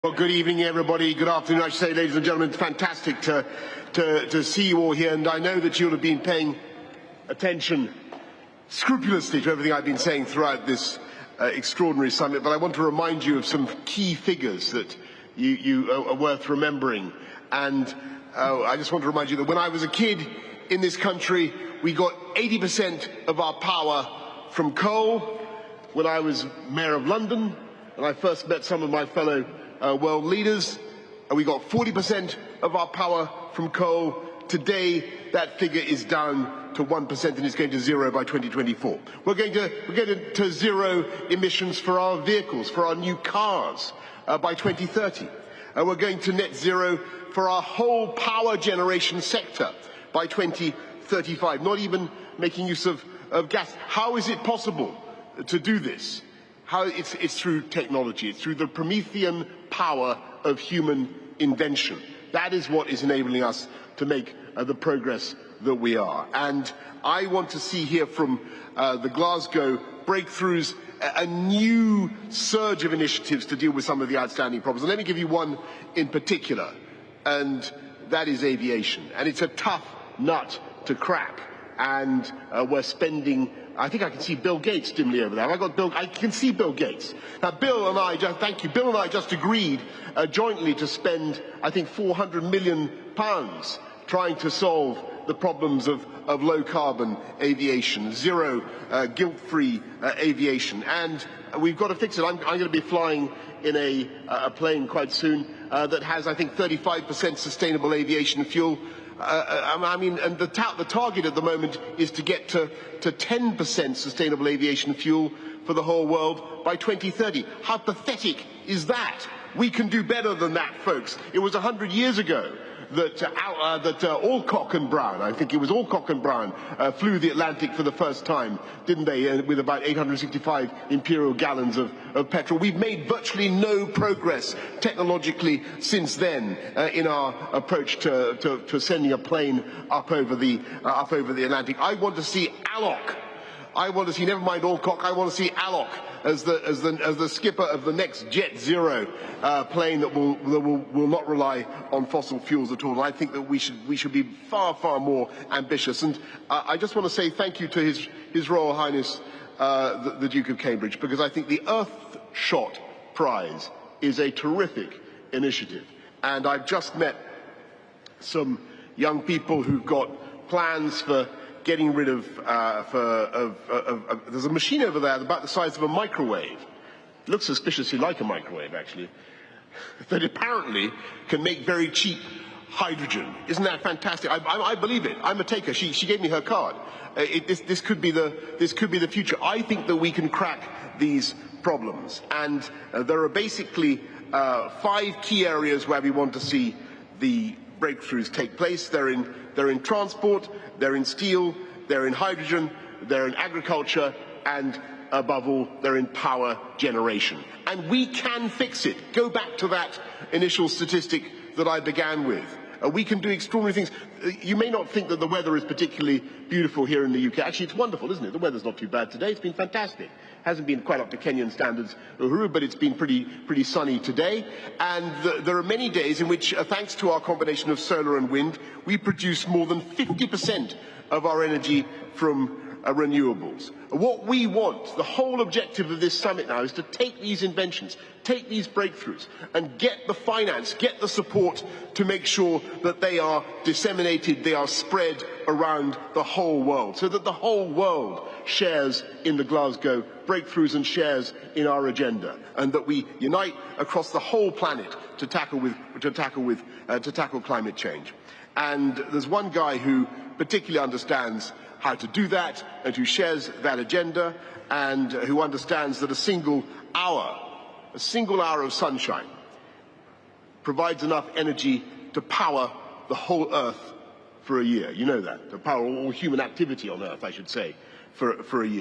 Well, good evening, everybody. Good afternoon, I should say, ladies and gentlemen. It's fantastic to see you all here, and I know that you'll have been paying attention scrupulously to everything I've been saying throughout this extraordinary summit, but I want to remind you of some key figures that you are worth remembering. And I just want to remind you that when I was a kid in this country, we got 80% of our power from coal. When I was Mayor of London, and I first met some of my fellow world leaders, and we got 40% of our power from coal. Today, that figure is down to 1%, and it's going to zero by 2024. We're going to zero emissions for our vehicles, for our new cars, by 2030. We're going to net zero for our whole power generation sector by 2035, not even making use of gas. How is it possible to do this? It's through technology. It's through the Promethean power of human invention. That is what is enabling us to make the progress that we are. And I want to see here from the Glasgow breakthroughs a new surge of initiatives to deal with some of the outstanding problems. And let me give you one in particular, and that is aviation. And it's a tough nut to crack. And we're spending, I think I can see Bill Gates dimly over there. I can see Bill Gates. Now, Bill and I just agreed jointly to spend, I think, £400 million trying to solve the problems of low-carbon aviation, zero guilt-free aviation. And we've got to fix it. I'm going to be flying in a plane quite soon that has, I think, 35% sustainable aviation fuel. And the target at the moment is to get to 10% sustainable aviation fuel for the whole world by 2030. How pathetic is that? We can do better than that, folks. It was 100 years ago that Alcock and Brown, I think it was Alcock and Brown, flew the Atlantic for the first time, didn't they, with about 865 imperial gallons of petrol. We've made virtually no progress technologically since then in our approach to sending a plane up over the Atlantic. I want to see Alcock. I want to see, never mind Alcock, I want to see Alcock as the skipper of the next Jet Zero plane that will not rely on fossil fuels at all. And I think that we should be far more ambitious. And I just want to say thank you to His Royal Highness the Duke of Cambridge, because I think the Earthshot Prize is a terrific initiative. And I've just met some young people who've got plans for getting rid of, there's a machine over there about the size of a microwave. It looks suspiciously like a microwave, actually, that apparently can make very cheap hydrogen. Isn't that fantastic? I believe it. I'm a taker. She gave me her card. This could be the future. I think that we can crack these problems, and there are basically 5 key areas where we want to see the breakthroughs take place. They're in transport, they're in steel, they're in hydrogen, they're in agriculture, and above all, they're in power generation. And we can fix it. Go back to that initial statistic that I began with. We can do extraordinary things. You may not think that the weather is particularly beautiful here in the UK. Actually, it's wonderful, isn't it? The weather's not too bad today. It's been fantastic. Hasn't been quite up to Kenyan standards, but it's been pretty sunny today. And there are many days in which, thanks to our combination of solar and wind, we produce more than 50% of our energy from renewables. What we want, the whole objective of this summit now, is to take these inventions, take these breakthroughs, and get the finance, get the support to make sure that they are disseminated, they are spread around the whole world, so that the whole world shares in the Glasgow breakthroughs and shares in our agenda, and that we unite across the whole planet to tackle climate change. And there's one guy who particularly understands how to do that, and who shares that agenda, and who understands that a single hour of sunshine provides enough energy to power the whole Earth for a year. You know that, to power all human activity on Earth, I should say, for a year.